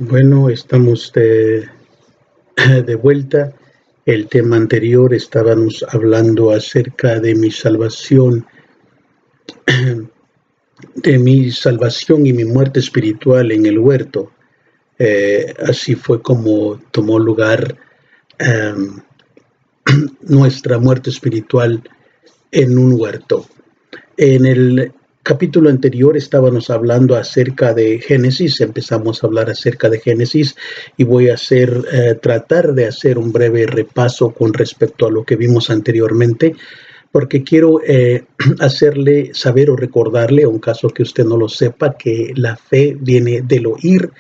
Bueno, estamos de vuelta. El tema anterior estábamos hablando acerca de mi salvación y mi muerte espiritual en el huerto. Así fue como tomó lugar um, nuestra muerte espiritual en un huerto. En el capítulo anterior estábamos hablando acerca de Génesis, empezamos a hablar acerca de Génesis y voy a tratar de hacer un breve repaso con respecto a lo que vimos anteriormente, porque quiero hacerle saber o recordarle, en caso que usted no lo sepa, que la fe viene del oír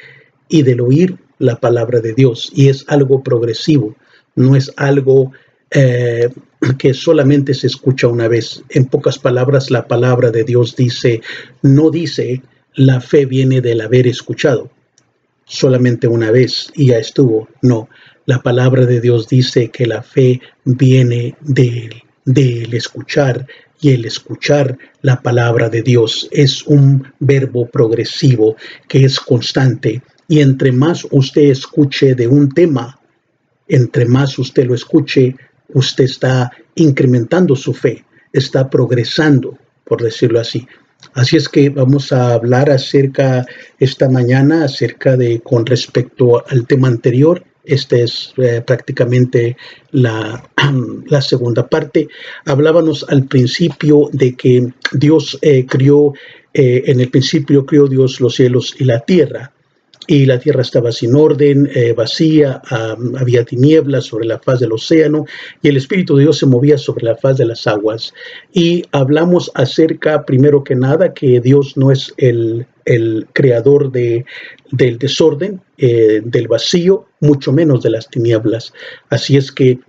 y del oír la palabra de Dios, y es algo progresivo, no es algo eh, que solamente se escucha una vez. En pocas palabras, la palabra de Dios no dice la fe viene del haber escuchado solamente una vez y ya estuvo. No, la palabra de Dios dice que la fe viene del escuchar, y el escuchar la palabra de Dios es un verbo progresivo que es constante. Y entre más usted escuche de un tema, entre más usted lo escuche, usted está incrementando su fe, está progresando, por decirlo así. Así es que vamos a hablar esta mañana con respecto al tema anterior. Esta es prácticamente la segunda parte. Hablábamos al principio de que Dios en el principio crió Dios los cielos y la tierra. Y la tierra estaba sin orden, vacía, había tinieblas sobre la faz del océano, y el Espíritu de Dios se movía sobre la faz de las aguas. Y hablamos acerca, primero que nada, que Dios no es el creador del desorden, del vacío, mucho menos de las tinieblas. Así es que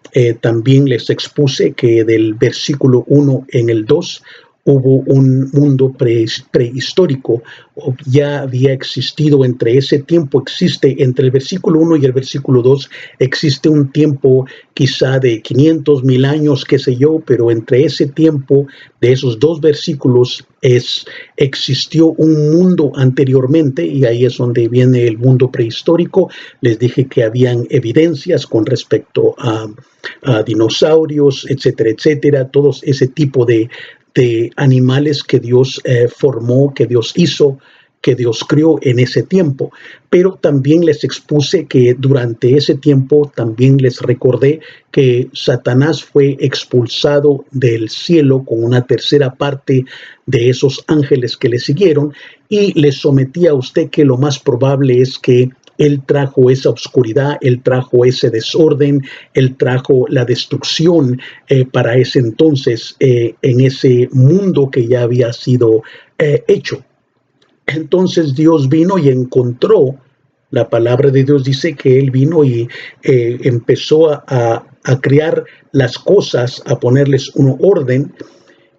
también les expuse que del versículo 1 en el 2, hubo un mundo prehistórico, o ya había existido entre el versículo 1 y el versículo 2, existe un tiempo quizá de 500,000 años, qué sé yo, pero entre ese tiempo de esos dos versículos existió un mundo anteriormente, y ahí es donde viene el mundo prehistórico. Les dije que habían evidencias con respecto a dinosaurios, etcétera, etcétera, todos ese tipo de animales que Dios formó, que Dios hizo, que Dios crió en ese tiempo. Pero también les expuse que durante ese tiempo también les recordé que Satanás fue expulsado del cielo con una tercera parte de esos ángeles que le siguieron, y les sometí a usted que lo más probable es que él trajo esa oscuridad, él trajo ese desorden, él trajo la destrucción para ese entonces en ese mundo que ya había sido hecho. Entonces Dios vino y encontró, la palabra de Dios dice que Él vino y empezó a crear las cosas, a ponerles un orden,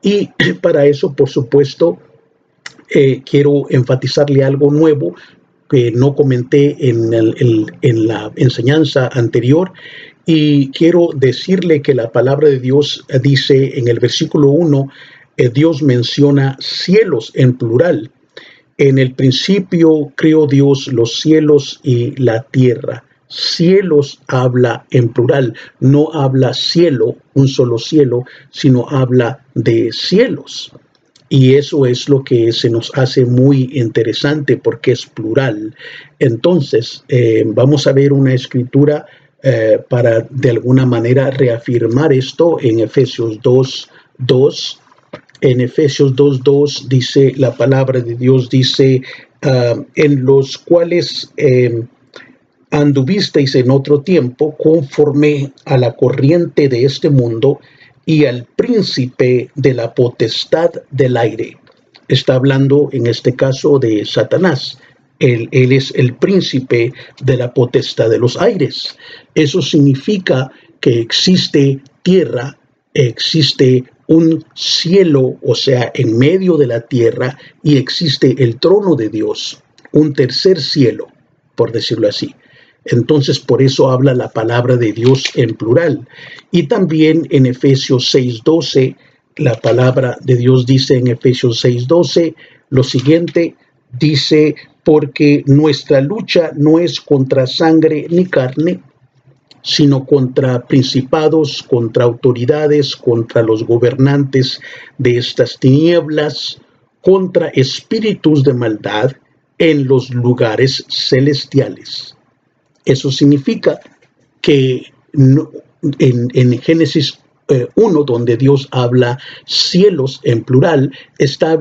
y para eso, por supuesto, quiero enfatizarle algo nuevo que no comenté en la enseñanza anterior, y quiero decirle que la palabra de Dios dice en el versículo 1, Dios menciona cielos en plural. En el principio creó Dios los cielos y la tierra. Cielos habla en plural, no habla cielo, un solo cielo, sino habla de cielos. Y eso es lo que se nos hace muy interesante porque es plural. Entonces, vamos a ver una escritura para de alguna manera reafirmar esto en Efesios 2:2. En Efesios 2:2 dice, la palabra de Dios dice, en los cuales anduvisteis en otro tiempo conforme a la corriente de este mundo y al príncipe de la potestad del aire. Está hablando en este caso de Satanás. Él es el príncipe de la potestad de los aires. Eso significa que existe tierra, existe un cielo, o sea, en medio de la tierra, y existe el trono de Dios, un tercer cielo, por decirlo así. Entonces, por eso habla la palabra de Dios en plural. Y también en Efesios 6:12, la palabra de Dios dice en Efesios 6:12 lo siguiente, dice, porque nuestra lucha no es contra sangre ni carne, sino contra principados, contra autoridades, contra los gobernantes de estas tinieblas, contra espíritus de maldad en los lugares celestiales. Eso significa que en Génesis 1, donde Dios habla cielos en plural, está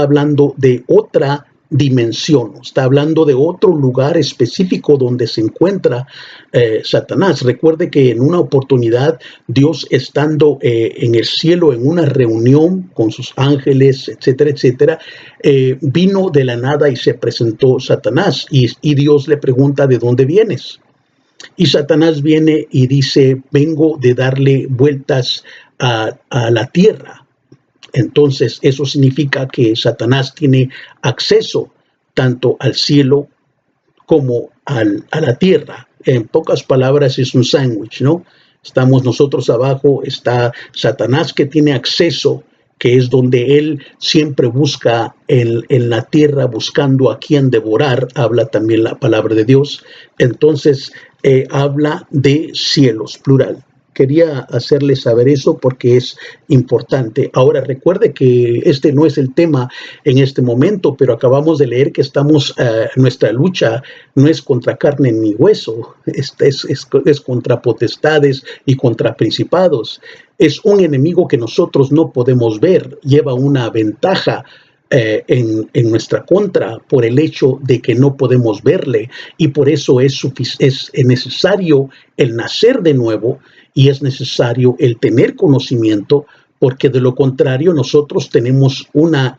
hablando de otra dimensión, está hablando de otro lugar específico donde se encuentra Satanás. Recuerde que en una oportunidad Dios, estando en el cielo en una reunión con sus ángeles, etcétera, etcétera, vino de la nada y se presentó Satanás, y Dios le pregunta: ¿de dónde vienes? Y Satanás viene y dice: vengo de darle vueltas a la tierra. Entonces, eso significa que Satanás tiene acceso tanto al cielo como a la tierra. En pocas palabras, es un sándwich, ¿no? Estamos nosotros abajo, está Satanás, que tiene acceso, que es donde él siempre busca en la tierra, buscando a quien devorar. Habla también la palabra de Dios. Entonces, habla de cielos, plural. Quería hacerles saber eso porque es importante. Ahora, recuerde que este no es el tema en este momento, pero acabamos de leer que nuestra lucha no es contra carne ni hueso, es contra potestades y contra principados. Es un enemigo que nosotros no podemos ver, lleva una ventaja en nuestra contra por el hecho de que no podemos verle, y por eso es necesario el nacer de nuevo, y es necesario el tener conocimiento, porque de lo contrario nosotros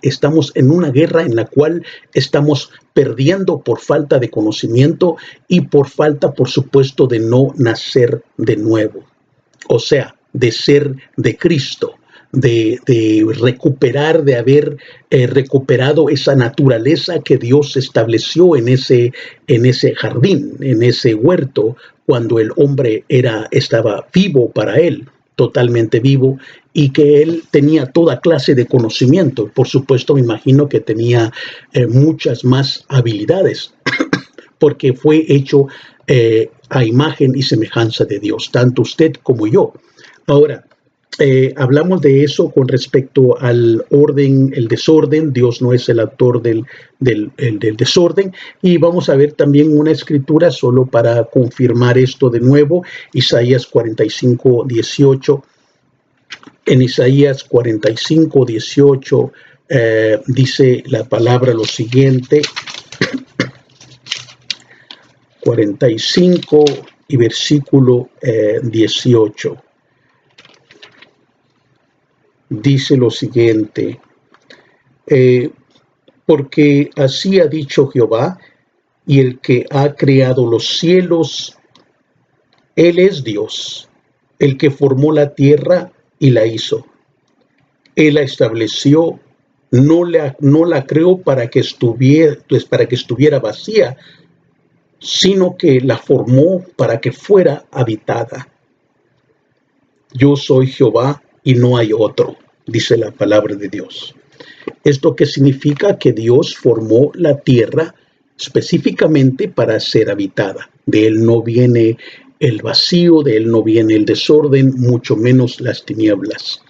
estamos en una guerra en la cual estamos perdiendo por falta de conocimiento y por falta, por supuesto, de no nacer de nuevo. O sea, de ser de Cristo, de recuperar, de haber recuperado esa naturaleza que Dios estableció en ese jardín, en ese huerto, cuando el hombre estaba vivo para él, totalmente vivo, y que él tenía toda clase de conocimiento. Por supuesto, me imagino que tenía muchas más habilidades, porque fue hecho a imagen y semejanza de Dios, tanto usted como yo. Ahora, hablamos de eso con respecto al orden, el desorden. Dios no es el autor del desorden. Y vamos a ver también una escritura solo para confirmar esto de nuevo. Isaías 45, 18. En Isaías 45, 18 dice la palabra lo siguiente. 45 y versículo 18. Dice lo siguiente: porque así ha dicho Jehová, y el que ha creado los cielos, Él es Dios, el que formó la tierra y la hizo. Él la estableció, no la creó para que estuviera vacía, sino que la formó para que fuera habitada. Yo soy Jehová y no hay otro, dice la palabra de Dios. ¿Esto qué significa? Que Dios formó la tierra específicamente para ser habitada. De Él no viene el vacío, de Él no viene el desorden, mucho menos las tinieblas.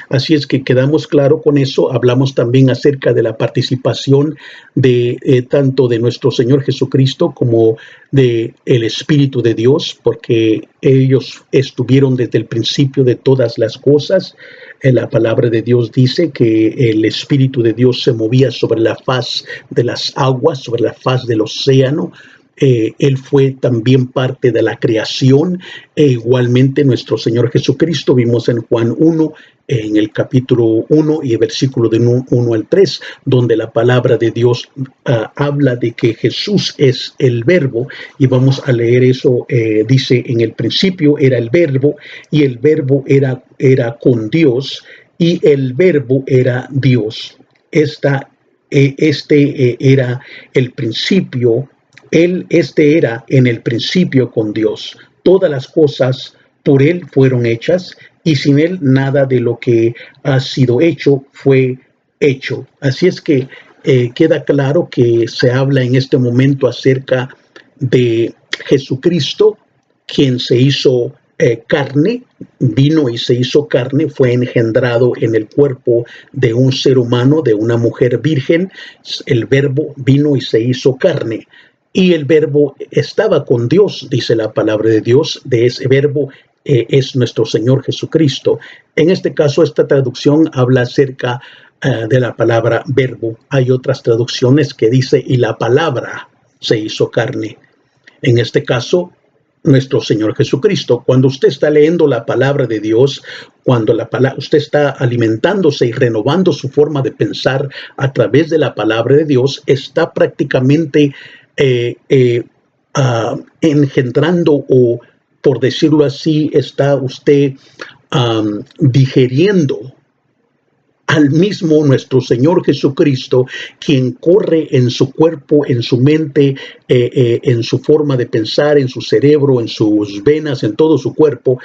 Así es que quedamos claro con eso. Hablamos también acerca de la participación de tanto de nuestro Señor Jesucristo como de el Espíritu de Dios, porque ellos estuvieron desde el principio de todas las cosas. La palabra de Dios dice que el Espíritu de Dios se movía sobre la faz de las aguas, sobre la faz del océano. Él fue también parte de la creación, igualmente nuestro Señor Jesucristo. Vimos en Juan 1, en el capítulo 1 y el versículo de 1 al 3, donde la palabra de Dios habla de que Jesús es el verbo, y vamos a leer eso. Dice: en el principio era el verbo, y el verbo era con Dios, y el verbo era Dios. Este era el principio. Este era en el principio con Dios. Todas las cosas por Él fueron hechas, y sin Él nada de lo que ha sido hecho fue hecho. Así es que queda claro que se habla en este momento acerca de Jesucristo, quien se hizo carne, vino y se hizo carne, fue engendrado en el cuerpo de un ser humano, de una mujer virgen. El Verbo vino y se hizo carne. Y el Verbo estaba con Dios, dice la palabra de Dios. De ese Verbo es nuestro Señor Jesucristo. En este caso, esta traducción habla acerca de la palabra verbo. Hay otras traducciones que dice, y la palabra se hizo carne. En este caso, nuestro Señor Jesucristo. Cuando usted está leyendo la palabra de Dios, cuando usted está alimentándose y renovando su forma de pensar a través de la palabra de Dios, está prácticamente engendrando, o por decirlo así, está usted digeriendo al mismo nuestro Señor Jesucristo, quien corre en su cuerpo, en su mente, en su forma de pensar, en su cerebro, en sus venas, en todo su cuerpo.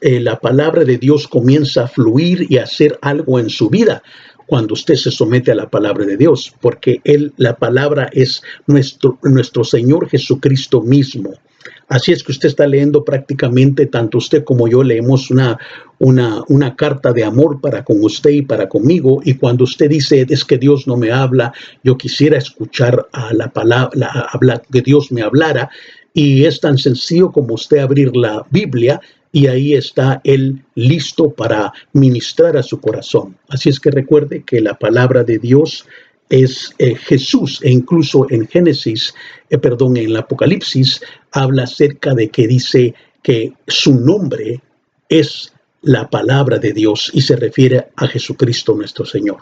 La palabra de Dios comienza a fluir y a hacer algo en su vida cuando usted se somete a la palabra de Dios, porque la palabra es nuestro Señor Jesucristo mismo. Así es que usted está leyendo prácticamente, tanto usted como yo leemos una carta de amor para con usted y para conmigo. Y cuando usted dice, es que Dios no me habla, yo quisiera escuchar a la palabra, que Dios me hablara. Y es tan sencillo como usted abrir la Biblia y ahí está Él listo para ministrar a su corazón. Así es que recuerde que la palabra de Dios es Jesús, e incluso en en el Apocalipsis, habla acerca de que dice que su nombre es la palabra de Dios y se refiere a Jesucristo nuestro Señor.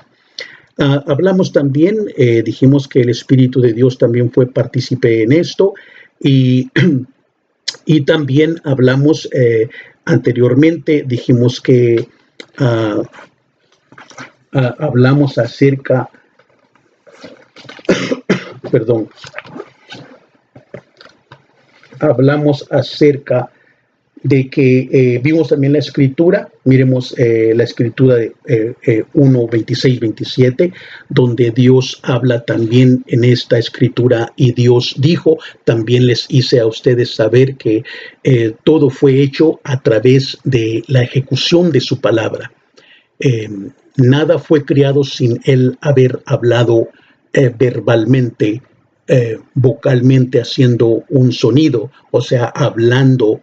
Hablamos también, dijimos que el Espíritu de Dios también fue partícipe en esto, y, y también hablamos anteriormente, dijimos que hablamos acerca hablamos acerca de que vimos también la escritura. Miremos la escritura de 1, 26, 27, donde Dios habla también en esta escritura, y Dios dijo, también les hice a ustedes saber que todo fue hecho a través de la ejecución de su palabra. Nada fue creado sin Él haber hablado verbalmente, vocalmente, haciendo un sonido, o sea, hablando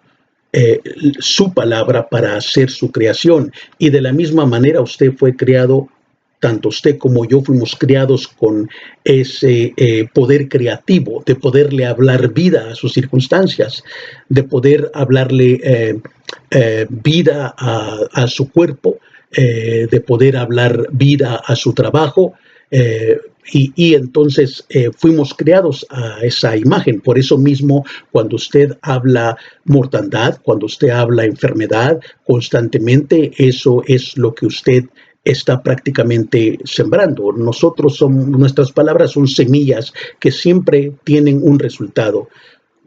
su palabra para hacer su creación. Y de la misma manera usted fue creado, tanto usted como yo fuimos creados con ese poder creativo, de poderle hablar vida a sus circunstancias, de poder hablarle vida a su cuerpo, de poder hablar vida a su trabajo, y entonces fuimos creados a esa imagen. Por eso mismo, cuando usted habla mortandad, cuando usted habla enfermedad constantemente, eso es lo que usted está prácticamente sembrando. Nuestras palabras son semillas que siempre tienen un resultado.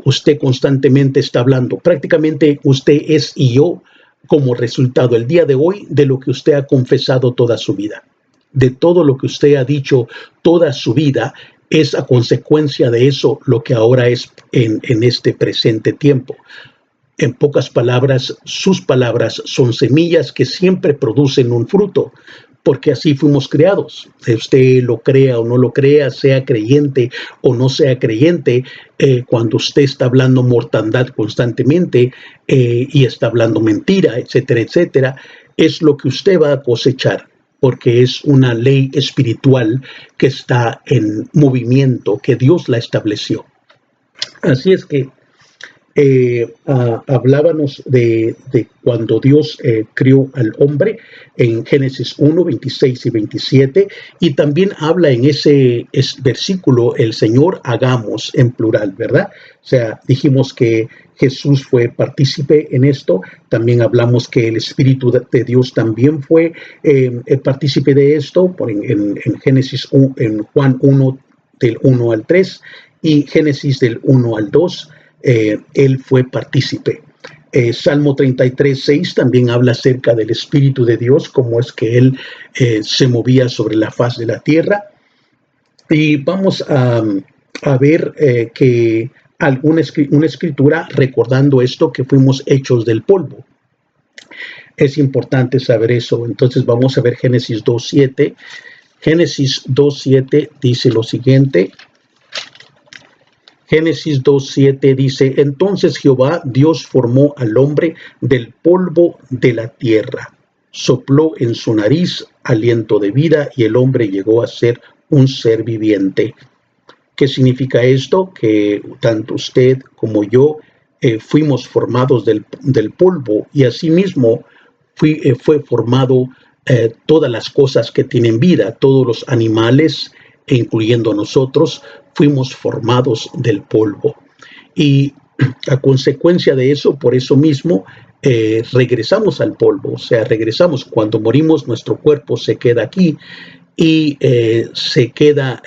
Usted constantemente está hablando. Prácticamente usted es, y yo, como resultado el día de hoy, de lo que usted ha confesado toda su vida. De todo lo que usted ha dicho toda su vida, es a consecuencia de eso lo que ahora es en este presente tiempo. En pocas palabras, sus palabras son semillas que siempre producen un fruto, porque así fuimos creados. Usted lo crea o no lo crea, sea creyente o no sea creyente, cuando usted está hablando mortandad constantemente y está hablando mentira, etcétera, etcétera, es lo que usted va a cosechar, porque es una ley espiritual que está en movimiento, que Dios la estableció. Así es que hablábamos de cuando Dios crió al hombre en Génesis 1, 26 y 27, y también habla en ese versículo el Señor hagamos en plural, ¿verdad? O sea, dijimos que Jesús fue partícipe en esto. También hablamos que el Espíritu de Dios también fue partícipe de esto, en Génesis 1, en Juan 1, del 1 al 3, y Génesis del 1 al 2. Él fue partícipe. Salmo 33, 6 también habla acerca del Espíritu de Dios, cómo es que Él se movía sobre la faz de la tierra. Y vamos a ver que una escritura recordando esto, que fuimos hechos del polvo. Es importante saber eso. Entonces vamos a ver Génesis 2:7. Génesis 2:7 dice lo siguiente. Génesis 2:7 dice: entonces Jehová Dios formó al hombre del polvo de la tierra, sopló en su nariz aliento de vida y el hombre llegó a ser un ser viviente. ¿Qué significa esto? Que tanto usted como yo fuimos formados del polvo, y asimismo fue formado todas las cosas que tienen vida, todos los animales, incluyendo nosotros, fuimos formados del polvo. Y a consecuencia de eso, por eso mismo, regresamos al polvo, o sea, regresamos. Cuando morimos, nuestro cuerpo se queda aquí y se queda,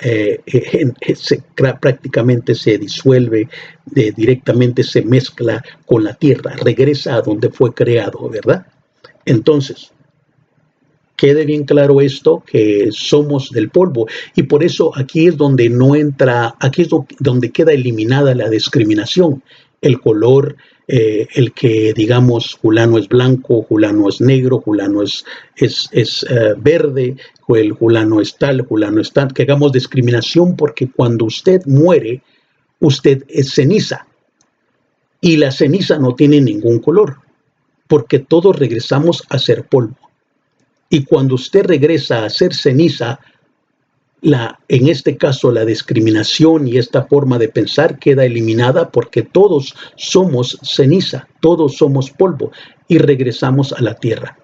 prácticamente se disuelve, directamente se mezcla con la tierra, regresa a donde fue creado, ¿verdad? Entonces, quede bien claro esto, que somos del polvo, y por eso aquí es donde no entra, aquí es donde queda eliminada la discriminación, el color, el que digamos fulano es blanco, fulano es negro, fulano es verde, o el fulano es tal, que hagamos discriminación, porque cuando usted muere, usted es ceniza, y la ceniza no tiene ningún color, porque todos regresamos a ser polvo. Y cuando usted regresa a ser ceniza, en este caso la discriminación y esta forma de pensar queda eliminada, porque todos somos ceniza, todos somos polvo y regresamos a la tierra.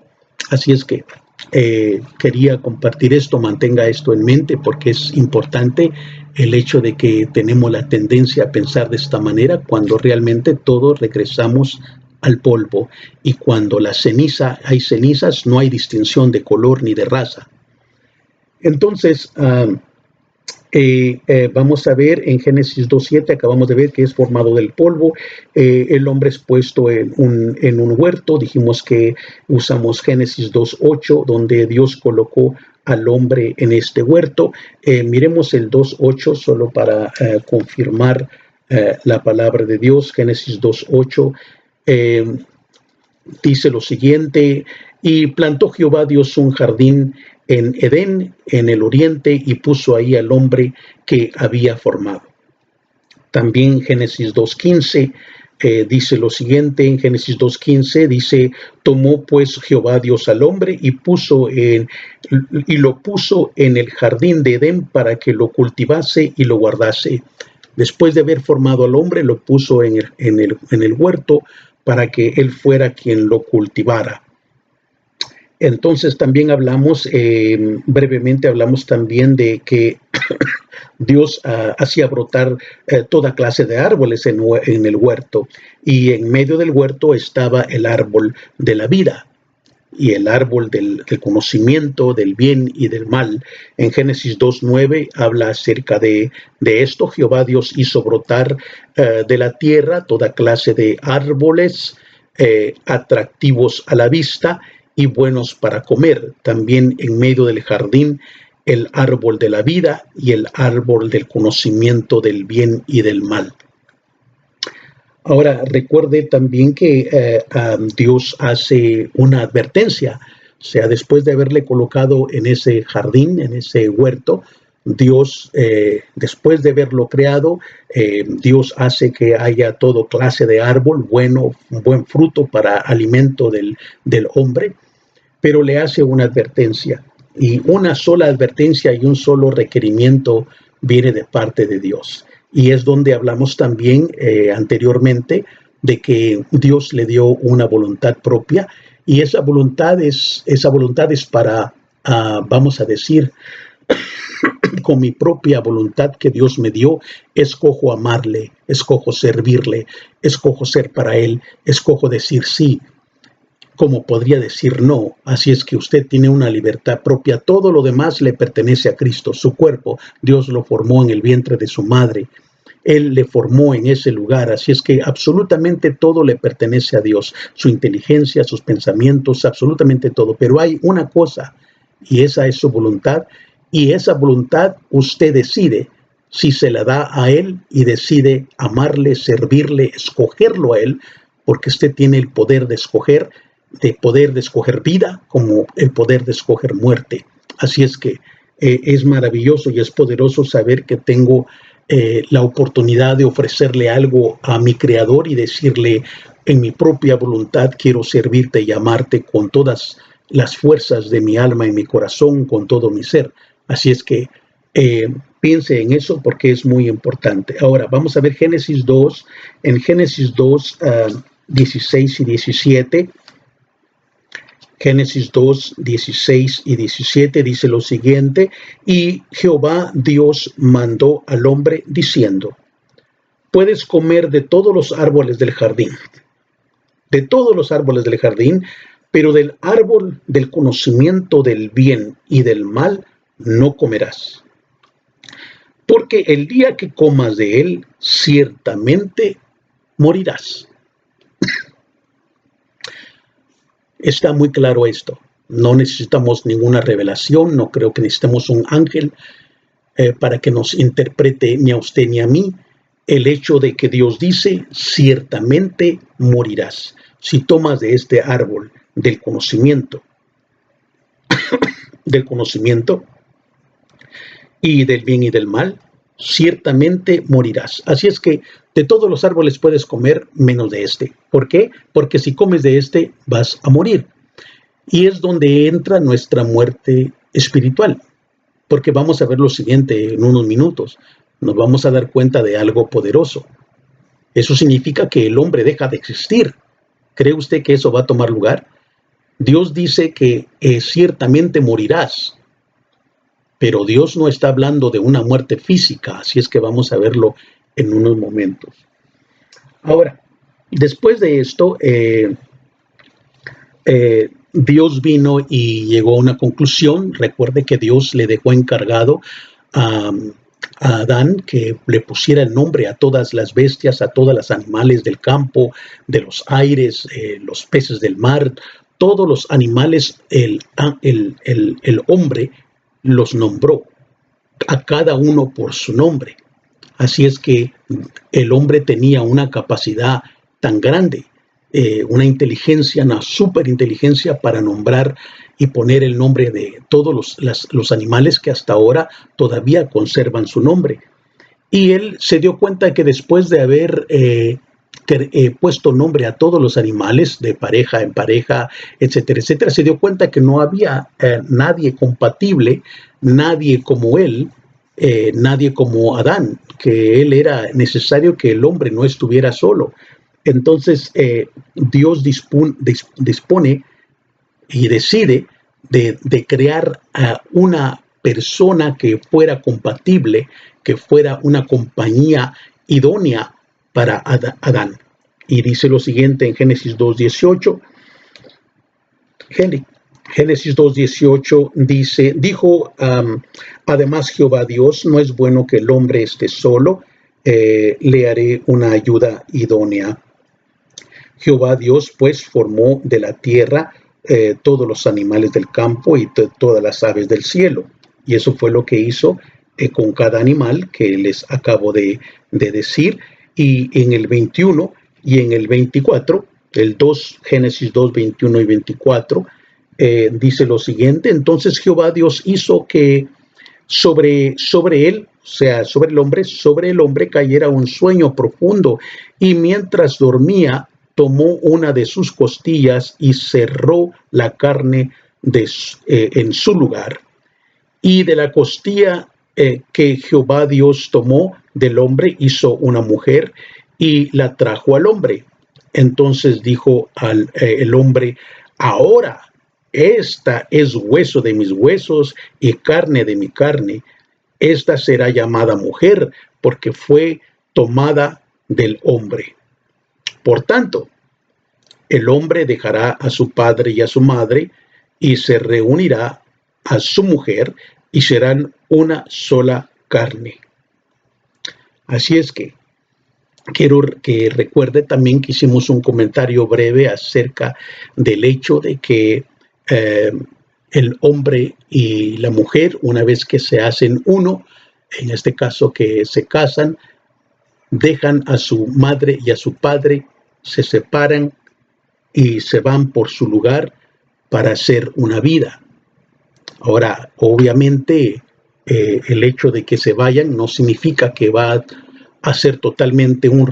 Así es que quería compartir esto, mantenga esto en mente, porque es importante el hecho de que tenemos la tendencia a pensar de esta manera cuando realmente todos regresamos al polvo, y cuando la ceniza, hay cenizas, no hay distinción de color ni de raza. Entonces, vamos a ver en Génesis 2:7, acabamos de ver que es formado del polvo, el hombre es puesto en un huerto. Dijimos que usamos Génesis 2:8, donde Dios colocó al hombre en este huerto. Miremos el 2:8 solo para confirmar la palabra de Dios. Génesis 2:8 dice lo siguiente: y plantó Jehová Dios un jardín en Edén, en el oriente, y puso ahí al hombre que había formado. También Génesis 2:15 dice lo siguiente. En Génesis 2:15 dice: tomó pues Jehová Dios al hombre y lo puso en el jardín de Edén para que lo cultivase y lo guardase. Después de haber formado al hombre, lo puso en el huerto para que él fuera quien lo cultivara. Entonces también hablamos, brevemente hablamos también de que Dios hacía brotar toda clase de árboles en el huerto, y en medio del huerto estaba el árbol de la vida y el árbol del conocimiento del bien y del mal. En Génesis 2:9 habla acerca de esto. Jehová Dios hizo brotar de la tierra toda clase de árboles atractivos a la vista y buenos para comer. También en medio del jardín el árbol de la vida y el árbol del conocimiento del bien y del mal. Ahora, recuerde también que Dios hace una advertencia. O sea, después de haberle colocado en ese jardín, en ese huerto, Dios, después de haberlo creado, Dios hace que haya toda clase de árbol bueno, buen fruto para alimento del hombre, pero le hace una advertencia. Y una sola advertencia y un solo requerimiento viene de parte de Dios. Y es donde hablamos también anteriormente de que Dios le dio una voluntad propia, y esa voluntad es para, vamos a decir, con mi propia voluntad que Dios me dio, escojo amarle, escojo servirle, escojo ser para Él, escojo decir sí, como podría decir no. Así es que usted tiene una libertad propia. Todo lo demás le pertenece a Cristo. Su cuerpo, Dios lo formó en el vientre de su madre. Él le formó en ese lugar. Así es que absolutamente todo le pertenece a Dios. Su inteligencia, sus pensamientos, absolutamente todo. Pero hay una cosa, y esa es su voluntad, y esa voluntad usted decide si se la da a Él y decide amarle, servirle, escogerlo a Él, porque usted tiene el poder de escoger vida como el poder de escoger muerte. Así es que es maravilloso y es poderoso saber que tengo la oportunidad de ofrecerle algo a mi Creador y decirle, en mi propia voluntad quiero servirte y amarte con todas las fuerzas de mi alma y mi corazón, con todo mi ser. Así es que piense en eso porque es muy importante. Ahora vamos a ver Génesis 2. En Génesis 2, 16 y 17. Génesis 2, 16 y 17 dice lo siguiente: y Jehová Dios mandó al hombre diciendo, puedes comer de todos los árboles del jardín, pero del árbol del conocimiento del bien y del mal no comerás. Porque el día que comas de él, ciertamente morirás. Está muy claro esto. No necesitamos ninguna revelación, no creo que necesitemos un ángel para que nos interprete ni a usted ni a mí el hecho de que Dios dice, ciertamente morirás. Si tomas de este árbol del conocimiento y del bien y del mal, ciertamente morirás. Así es que de todos los árboles puedes comer menos de este. ¿Por qué? Porque si comes de este vas a morir. Y es donde entra nuestra muerte espiritual. Porque vamos a ver lo siguiente en unos minutos. Nos vamos a dar cuenta de algo poderoso. Eso significa que el hombre deja de existir. ¿Cree usted que eso va a tomar lugar? Dios dice que ciertamente morirás. Pero Dios no está hablando de una muerte física, así es que vamos a verlo en unos momentos. Ahora, después de esto, Dios vino y llegó a una conclusión. Recuerde que Dios le dejó encargado a Adán que le pusiera el nombre a todas las bestias, a todos los animales del campo, de los aires, los peces del mar, todos los animales, el hombre los nombró a cada uno por su nombre. Así es que el hombre tenía una capacidad tan grande, una inteligencia, una superinteligencia para nombrar y poner el nombre de todos los animales que hasta ahora todavía conservan su nombre. Y él se dio cuenta que después de haber puesto nombre a todos los animales, de pareja en pareja, etcétera, etcétera, se dio cuenta que no había nadie compatible, nadie como él, nadie como Adán, que él era necesario que el hombre no estuviera solo. Entonces Dios dispone y decide de crear a una persona que fuera compatible, que fuera una compañía idónea para Adán. Y dice lo siguiente en Génesis 2:18. Génesis 2:18 dice, dijo además Jehová Dios, no es bueno que el hombre esté solo, le haré una ayuda idónea. Jehová Dios pues formó de la tierra todos los animales del campo y todas las aves del cielo. Y eso fue lo que hizo con cada animal que les acabo de decir. Y en el 21 y en el 24, Génesis 2, 21 y 24, dice lo siguiente: entonces Jehová Dios hizo que sobre él, o sea, sobre el hombre cayera un sueño profundo, y mientras dormía, tomó una de sus costillas y cerró la carne en su lugar. Y de la costilla que Jehová Dios tomó del hombre, hizo una mujer y la trajo al hombre. Entonces dijo el hombre: ahora esta es hueso de mis huesos y carne de mi carne. Esta será llamada mujer porque fue tomada del hombre. Por tanto, el hombre dejará a su padre y a su madre y se reunirá a su mujer y serán una sola carne. Así es que quiero que recuerde también que hicimos un comentario breve acerca del hecho de que el hombre y la mujer, una vez que se hacen uno, en este caso que se casan, dejan a su madre y a su padre, se separan y se van por su lugar para hacer una vida. Ahora, obviamente, el hecho de que se vayan no significa que va a ser totalmente un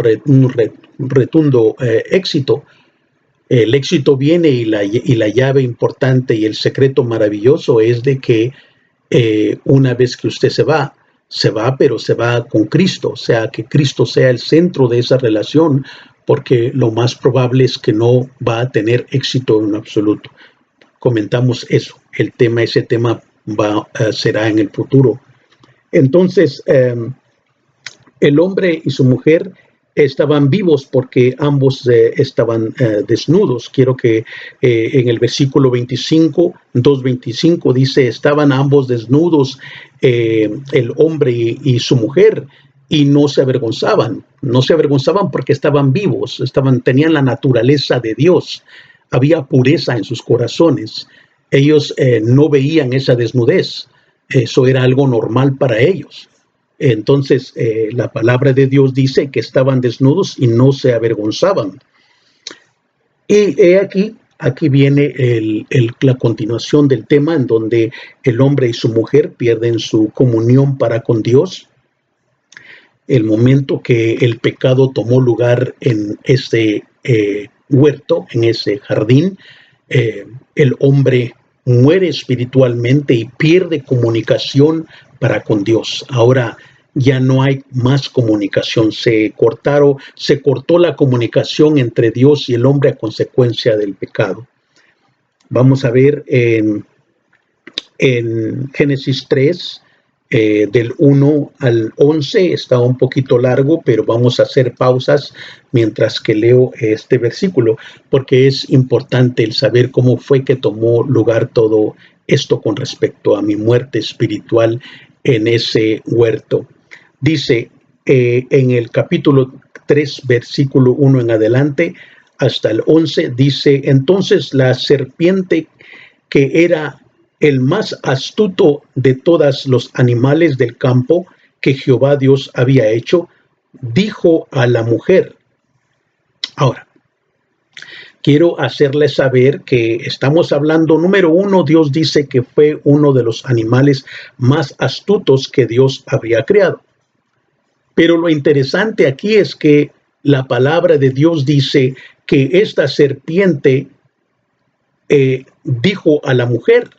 rotundo éxito. El éxito viene y la llave importante y el secreto maravilloso es de que una vez que usted se va, pero se va con Cristo, o sea, que Cristo sea el centro de esa relación, porque lo más probable es que no va a tener éxito en absoluto. Comentamos eso, ese tema será en el futuro. Entonces, el hombre y su mujer estaban vivos porque ambos estaban desnudos. Quiero que en el versículo 25, 2:25 dice, estaban ambos desnudos, el hombre y su mujer, y no se avergonzaban. No se avergonzaban porque estaban vivos, tenían la naturaleza de Dios. Había pureza en sus corazones. Ellos no veían esa desnudez. Eso era algo normal para ellos. Entonces, la palabra de Dios dice que estaban desnudos y no se avergonzaban. Y aquí viene la continuación del tema, en donde el hombre y su mujer pierden su comunión para con Dios. El momento que el pecado tomó lugar en ese huerto, en ese jardín, el hombre muere espiritualmente y pierde comunicación para con Dios. Ahora ya no hay más comunicación. Se cortó la comunicación entre Dios y el hombre a consecuencia del pecado. Vamos a ver en Génesis 3, del 1 al 11, está un poquito largo, pero vamos a hacer pausas mientras que leo este versículo, porque es importante el saber cómo fue que tomó lugar todo esto con respecto a mi muerte espiritual en ese huerto. Dice en el capítulo 3, versículo 1 en adelante, hasta el 11, dice, entonces la serpiente, que era el más astuto de todos los animales del campo que Jehová Dios había hecho, dijo a la mujer. Ahora, quiero hacerles saber que estamos hablando, número uno, Dios dice que fue uno de los animales más astutos que Dios había creado. Pero lo interesante aquí es que la palabra de Dios dice que esta serpiente dijo a la mujer,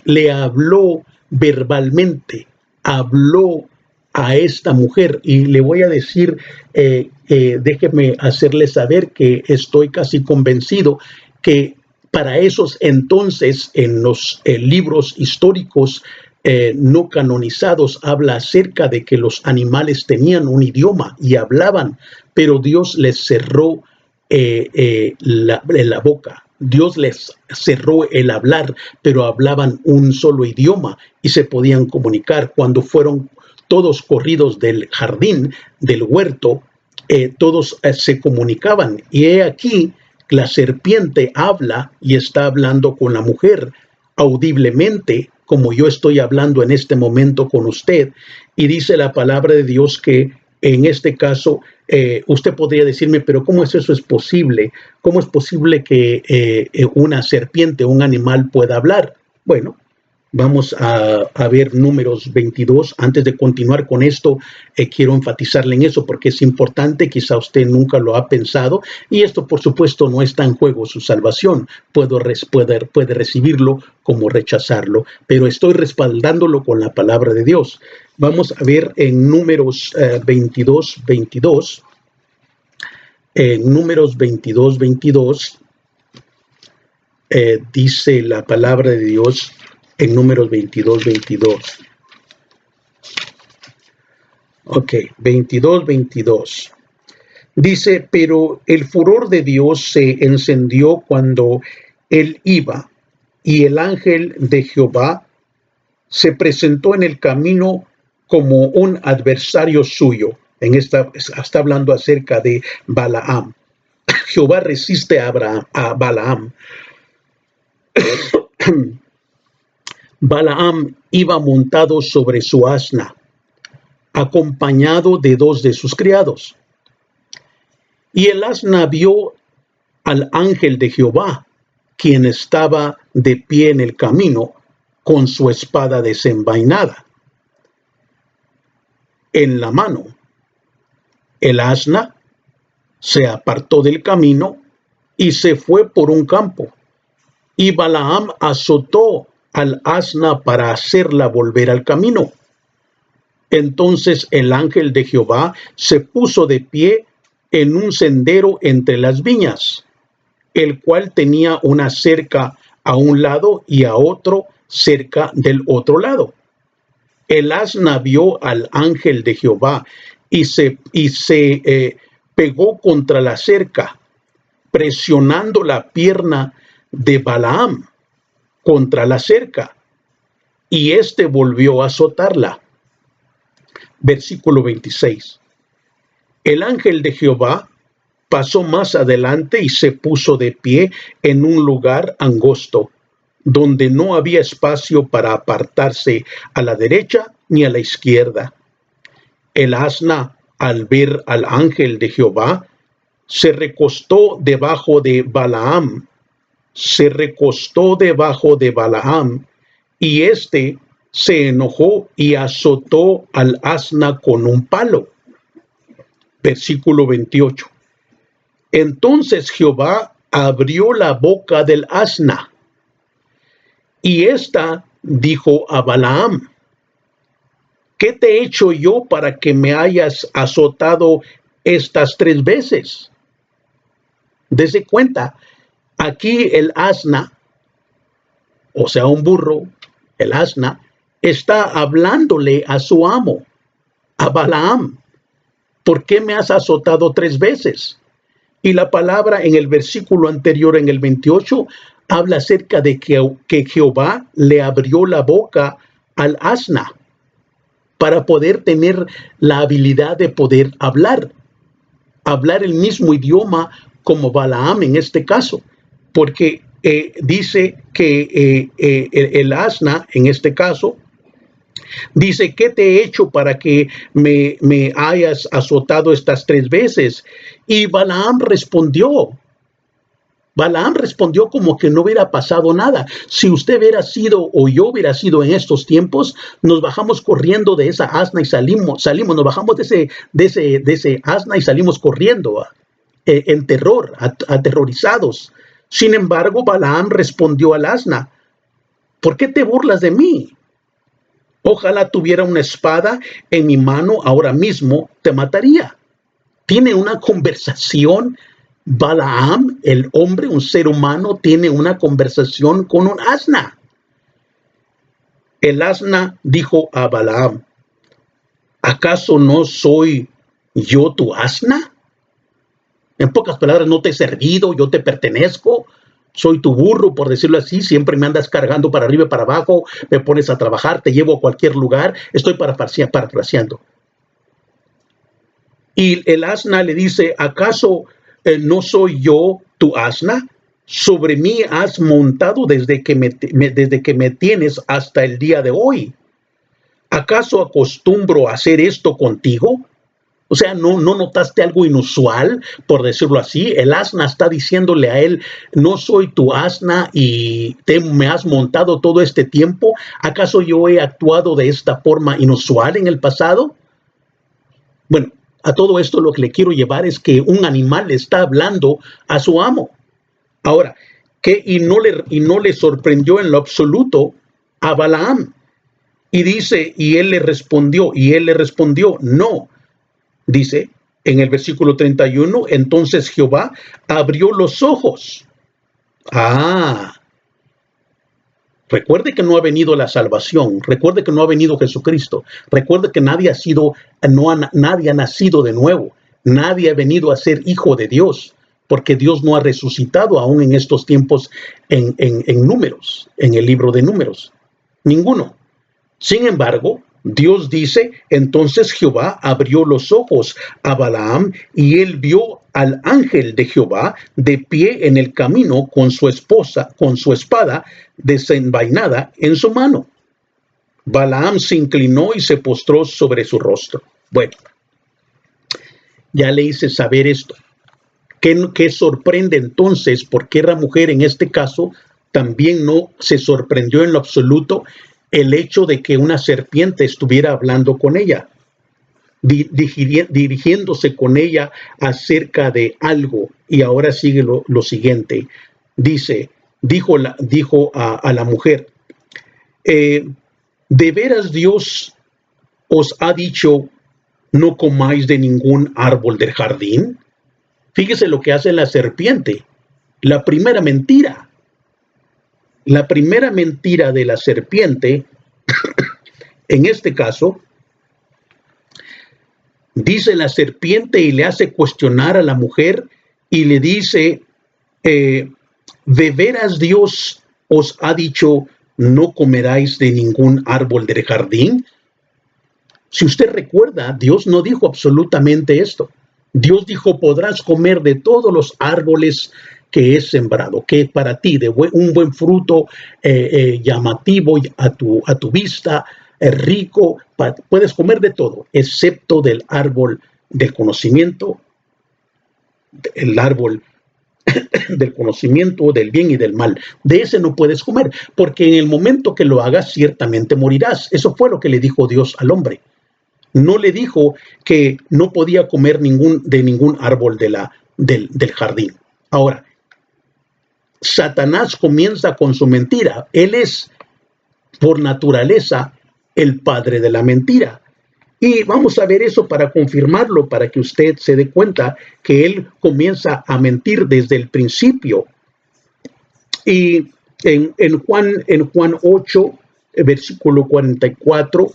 le habló verbalmente, habló a esta mujer, y le voy a decir, déjeme hacerle saber que estoy casi convencido que para esos entonces en los libros históricos no canonizados habla acerca de que los animales tenían un idioma y hablaban, pero Dios les cerró la boca. Dios les cerró el hablar, pero hablaban un solo idioma y se podían comunicar. Cuando fueron todos corridos del jardín, del huerto, todos se comunicaban. Y he aquí, la serpiente habla y está hablando con la mujer audiblemente, como yo estoy hablando en este momento con usted. Y dice la palabra de Dios que en este caso, usted podría decirme, pero ¿cómo es eso es posible? ¿Cómo es posible que una serpiente, un animal, pueda hablar? Bueno, vamos a ver Números 22. Antes de continuar con esto, quiero enfatizarle en eso porque es importante, quizá usted nunca lo ha pensado, y esto por supuesto no está en juego su salvación. Puede recibirlo como rechazarlo, pero estoy respaldándolo con la palabra de Dios. Vamos a ver en Números 22, 22. En Números 22, 22, dice la palabra de Dios en Números 22, 22. Ok, 22, 22. Dice, pero el furor de Dios se encendió cuando él iba, y el ángel de Jehová se presentó en el camino como un adversario suyo. Está hablando acerca de Balaam. Jehová resiste a Balaam Balaam iba montado sobre su asna, acompañado de 2 de sus criados. Y el asna vio al ángel de Jehová, quien estaba de pie en el camino, con su espada desenvainada en la mano. El asna se apartó del camino y se fue por un campo. Y Balaam azotó al asna para hacerla volver al camino. Entonces el ángel de Jehová se puso de pie en un sendero entre las viñas, el cual tenía una cerca a un lado y a otro cerca del otro lado. El asna vio al ángel de Jehová y se pegó contra la cerca, presionando la pierna de Balaam contra la cerca, y éste volvió a azotarla. Versículo 26. El ángel de Jehová pasó más adelante y se puso de pie en un lugar angosto, donde no había espacio para apartarse a la derecha ni a la izquierda. El asna, al ver al ángel de Jehová, se recostó debajo de Balaam, y éste se enojó y azotó al asna con un palo. Versículo 28. Entonces Jehová abrió la boca del asna, y ésta dijo a Balaam: ¿qué te he hecho yo para que me hayas azotado estas 3 veces? Dese cuenta, aquí el asna, o sea, un burro, el asna, está hablándole a su amo, a Balaam: ¿por qué me has azotado 3 veces? Y la palabra en el versículo anterior, en el 28, habla acerca de que Jehová le abrió la boca al asna para poder tener la habilidad de poder hablar el mismo idioma como Balaam en este caso, porque dice que el asna en este caso dice: ¿qué te he hecho para que me hayas azotado estas 3 veces? Y Balaam respondió como que no hubiera pasado nada. Si usted hubiera sido, o yo hubiera sido en estos tiempos, nos bajamos corriendo de esa asna y salimos, nos bajamos de ese asna y salimos corriendo en terror, aterrorizados. Sin embargo, Balaam respondió al asna: ¿por qué te burlas de mí? Ojalá tuviera una espada en mi mano ahora mismo, te mataría. Tiene una conversación. Balaam, el hombre, un ser humano, tiene una conversación con un asna. El asna dijo a Balaam: ¿acaso no soy yo tu asna? En pocas palabras, no te he servido, yo te pertenezco, soy tu burro, por decirlo así, siempre me andas cargando para arriba y para abajo, me pones a trabajar, te llevo a cualquier lugar, estoy parafraseando. Y el asna le dice: ¿acaso no soy yo tu asna? Sobre mí has montado desde que me tienes hasta el día de hoy. ¿Acaso acostumbro a hacer esto contigo? O sea, ¿no notaste algo inusual, por decirlo así? El asna está diciéndole a él: no soy tu asna y me has montado todo este tiempo. ¿Acaso yo he actuado de esta forma inusual en el pasado? Bueno, a todo esto lo que le quiero llevar es que un animal le está hablando a su amo. Ahora, y no le sorprendió en lo absoluto a Balaam. Y dice, y él le respondió, no. Dice en el versículo 31, entonces Jehová abrió los ojos. Recuerde que no ha venido la salvación, recuerde que no ha venido Jesucristo, recuerde que nadie ha nacido de nuevo, nadie ha venido a ser hijo de Dios, porque Dios no ha resucitado aún en estos tiempos en Números, en el libro de Números. Ninguno. Sin embargo, Dios dice, entonces Jehová abrió los ojos a Balaam y él vio al ángel de Jehová de pie en el camino con su espada desenvainada en su mano. Balaam se inclinó y se postró sobre su rostro. Bueno, ya le hice saber esto. ¿Qué sorprende entonces? Porque la mujer en este caso también no se sorprendió en lo absoluto el hecho de que una serpiente estuviera hablando con ella, dirigiéndose con ella acerca de algo. Y ahora sigue lo siguiente. Dijo a la mujer, ¿de veras Dios os ha dicho, no comáis de ningún árbol del jardín? Fíjese lo que hace la serpiente. La primera mentira de la serpiente, en este caso, dice la serpiente y le hace cuestionar a la mujer y le dice, ¿de veras Dios os ha dicho, no comeráis de ningún árbol del jardín? Si usted recuerda, Dios no dijo absolutamente esto. Dios dijo, podrás comer de todos los árboles que he sembrado, que para ti, un buen fruto llamativo a tu vista, rico, puedes comer de todo, excepto del árbol del conocimiento, el árbol del conocimiento del bien y del mal. De ese no puedes comer, porque en el momento que lo hagas, ciertamente morirás. Eso fue lo que le dijo Dios al hombre. No le dijo que no podía comer de ningún árbol del jardín. Ahora, Satanás comienza con su mentira. Él es, por naturaleza, el padre de la mentira. Y vamos a ver eso para confirmarlo, para que usted se dé cuenta que él comienza a mentir desde el principio. Y en Juan 8, versículo 44,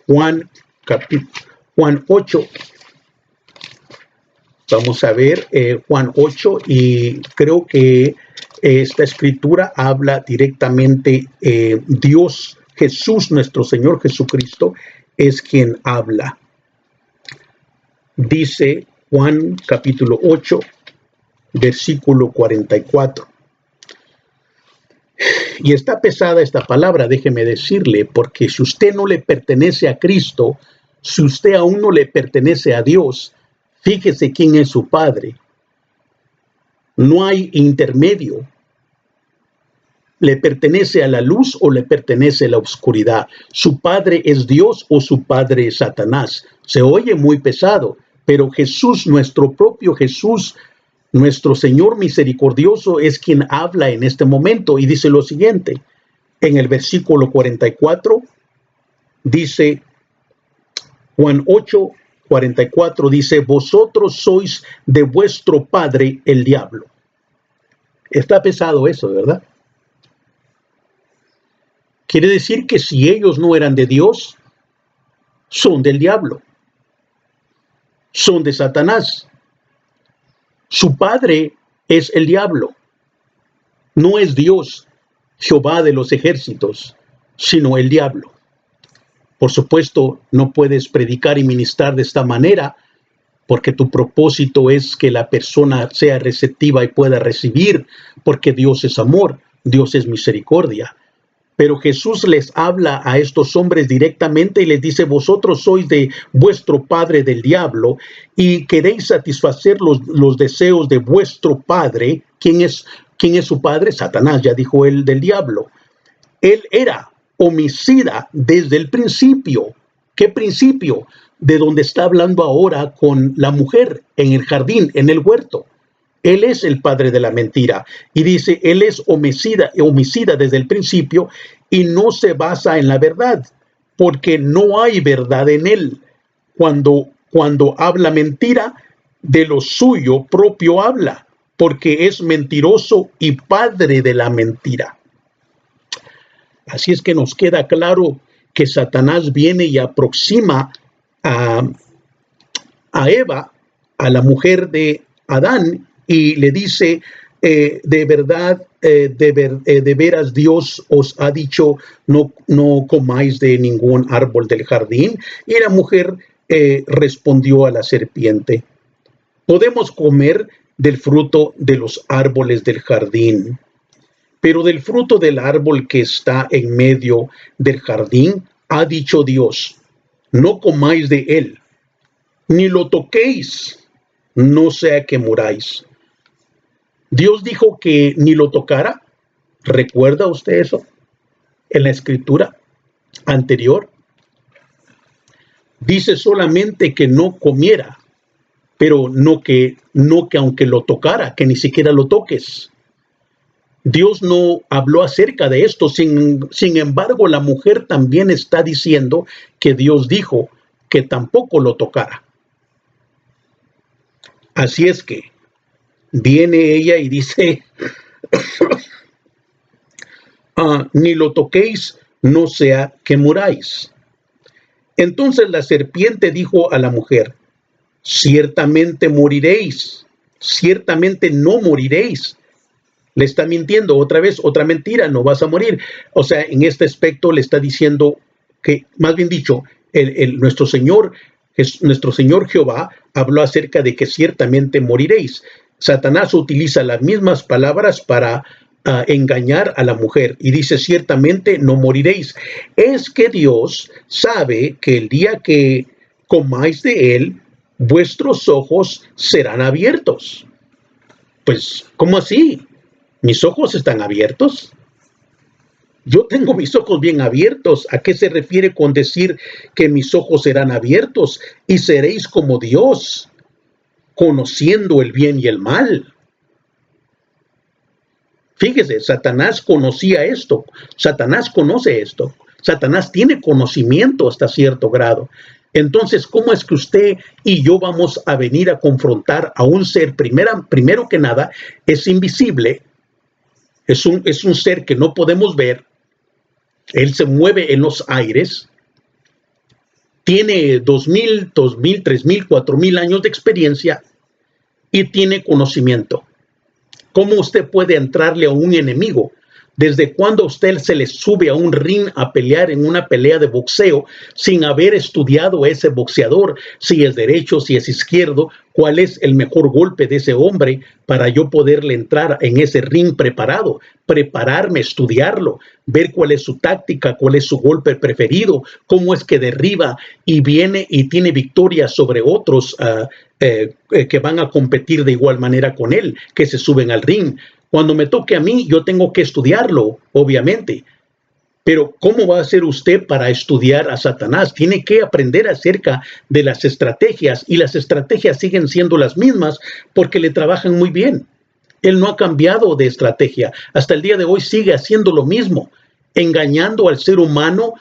Juan 8, vamos a ver Juan 8, y creo que esta escritura habla directamente, Dios, Jesús, nuestro Señor Jesucristo, es quien habla. Dice Juan capítulo 8, versículo 44. Y está pesada esta palabra, déjeme decirle, porque si usted no le pertenece a Cristo, si usted aún no le pertenece a Dios, fíjese quién es su Padre. No hay intermedio. ¿Le pertenece a la luz o le pertenece a la oscuridad? ¿Su Padre es Dios o su Padre es Satanás? Se oye muy pesado, pero Jesús, nuestro propio Jesús, nuestro Señor misericordioso, es quien habla en este momento y dice lo siguiente. En el versículo 44 dice, Juan 8, 44 dice, vosotros sois de vuestro padre el diablo. Está pesado eso, ¿verdad? Quiere decir que si ellos no eran de Dios, son del diablo, son de Satanás. Su padre es el diablo, no es Dios, Jehová de los ejércitos, sino el diablo. Por supuesto, no puedes predicar y ministrar de esta manera, porque tu propósito es que la persona sea receptiva y pueda recibir, porque Dios es amor, Dios es misericordia. Pero Jesús les habla a estos hombres directamente y les dice, vosotros sois de vuestro padre del diablo y queréis satisfacer los deseos de vuestro padre. ¿Quién es su padre? Satanás, ya dijo él, del diablo. Él era homicida desde el principio. ¿Qué principio? De donde está hablando ahora con la mujer en el jardín, en el huerto. Él es el padre de la mentira. Y dice, él es homicida desde el principio y no se basa en la verdad, porque no hay verdad en él. Cuando habla mentira, de lo suyo propio habla, porque es mentiroso y padre de la mentira. Así es que nos queda claro que Satanás viene y aproxima a Eva, a la mujer de Adán, y le dice, de verdad, de veras Dios os ha dicho, no comáis de ningún árbol del jardín. Y la mujer respondió a la serpiente, podemos comer del fruto de los árboles del jardín, pero del fruto del árbol que está en medio del jardín, ha dicho Dios, no comáis de él, ni lo toquéis, no sea que muráis. Dios dijo que ni lo tocara. ¿Recuerda usted eso? En la escritura anterior dice solamente que no comiera, pero no que aunque lo tocara, que ni siquiera lo toques. Dios no habló acerca de esto. Sin embargo, la mujer también está diciendo que Dios dijo que tampoco lo tocara. Así es que viene ella y dice, ni lo toquéis, no sea que muráis. Entonces la serpiente dijo a la mujer, ciertamente moriréis, ciertamente no moriréis. Le está mintiendo otra vez, otra mentira, no vas a morir. O sea, en este aspecto le está diciendo que, más bien dicho, nuestro Señor Jehová habló acerca de que ciertamente moriréis. Satanás utiliza las mismas palabras para engañar a la mujer y dice ciertamente no moriréis. Es que Dios sabe que el día que comáis de él, vuestros ojos serán abiertos. Pues, ¿cómo así? ¿Mis ojos están abiertos? Yo tengo mis ojos bien abiertos. ¿A qué se refiere con decir que mis ojos serán abiertos y seréis como Dios, conociendo el bien y el mal? Fíjese, Satanás conocía esto. Satanás conoce esto. Satanás tiene conocimiento hasta cierto grado. Entonces, ¿cómo es que usted y yo vamos a venir a confrontar a un ser, primero que nada, es invisible? Es un ser que no podemos ver. Él se mueve en los aires. Tiene 2,000, 3,000, 4,000 años de experiencia y tiene conocimiento. ¿Cómo usted puede entrarle a un enemigo? ¿Desde cuándo usted se le sube a un ring a pelear en una pelea de boxeo sin haber estudiado a ese boxeador? Si es derecho, si es izquierdo, ¿cuál es el mejor golpe de ese hombre para yo poderle entrar en ese ring preparado? Prepararme, estudiarlo, ver cuál es su táctica, cuál es su golpe preferido, cómo es que derriba y viene y tiene victoria sobre otros que van a competir de igual manera con él, que se suben al ring. Cuando me toque a mí, yo tengo que estudiarlo, obviamente. Pero ¿cómo va a hacer usted para estudiar a Satanás? Tiene que aprender acerca de las estrategias, y las estrategias siguen siendo las mismas porque le trabajan muy bien. Él no ha cambiado de estrategia. Hasta el día de hoy sigue haciendo lo mismo, engañando al ser humano,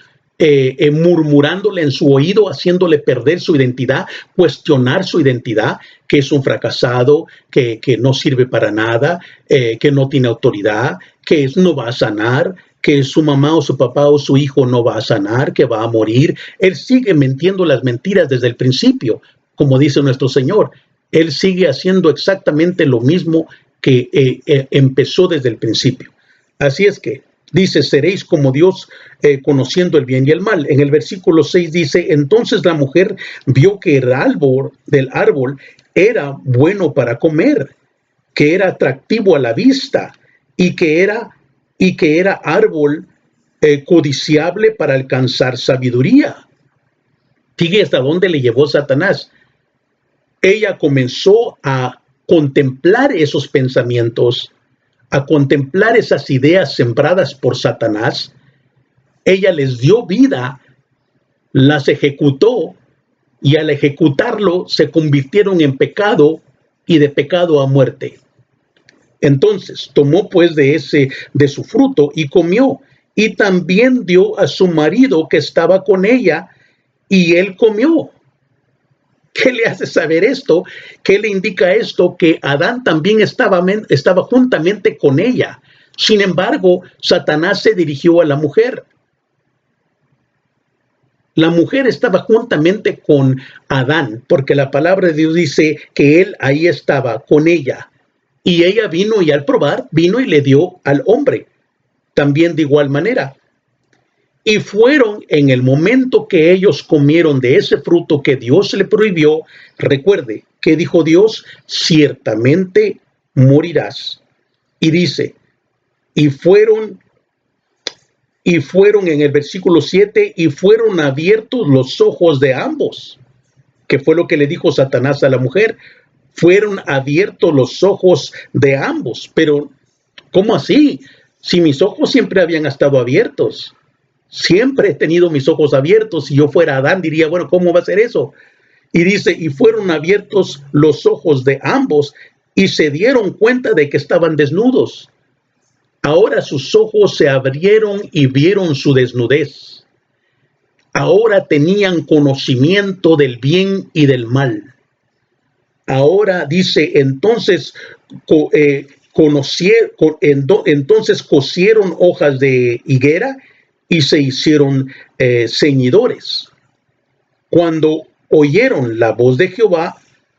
murmurándole en su oído, haciéndole perder su identidad, cuestionar su identidad, que es un fracasado, que no sirve para nada, que no tiene autoridad, que no va a sanar, que su mamá o su papá o su hijo no va a sanar, que va a morir. Él sigue mintiendo las mentiras desde el principio, como dice nuestro Señor. Él sigue haciendo exactamente lo mismo que empezó desde el principio. Así es que dice, seréis como Dios, conociendo el bien y el mal. En el versículo 6 dice, entonces la mujer vio que el árbol era bueno para comer, que era atractivo a la vista y que era árbol codiciable para alcanzar sabiduría. Fíjate hasta dónde le llevó Satanás. Ella comenzó a contemplar esos pensamientos, a contemplar esas ideas sembradas por Satanás. Ella les dio vida, las ejecutó, y al ejecutarlo se convirtieron en pecado, y de pecado a muerte. Entonces tomó pues de su fruto y comió, y también dio a su marido que estaba con ella, y él comió. ¿Qué le hace saber esto? ¿Qué le indica esto? Que Adán también estaba juntamente con ella. Sin embargo, Satanás se dirigió a la mujer. La mujer estaba juntamente con Adán, porque la palabra de Dios dice que él ahí estaba con ella. Y ella vino y al probar, vino y le dio al hombre, también de igual manera. Y fueron en el momento que ellos comieron de ese fruto que Dios le prohibió. Recuerde, ¿qué dijo Dios? Ciertamente morirás. Y dice, y fueron en el versículo 7, y fueron abiertos los ojos de ambos, que fue lo que le dijo Satanás a la mujer. Fueron abiertos los ojos de ambos. Pero, ¿cómo así? Si mis ojos siempre habían estado abiertos. Siempre he tenido mis ojos abiertos. Si yo fuera Adán, diría, bueno, ¿cómo va a ser eso? Y dice, y fueron abiertos los ojos de ambos, y se dieron cuenta de que estaban desnudos. Ahora sus ojos se abrieron y vieron su desnudez. Ahora tenían conocimiento del bien y del mal. Ahora dice, entonces cosieron hojas de higuera y se hicieron ceñidores. Cuando oyeron la voz de Jehová,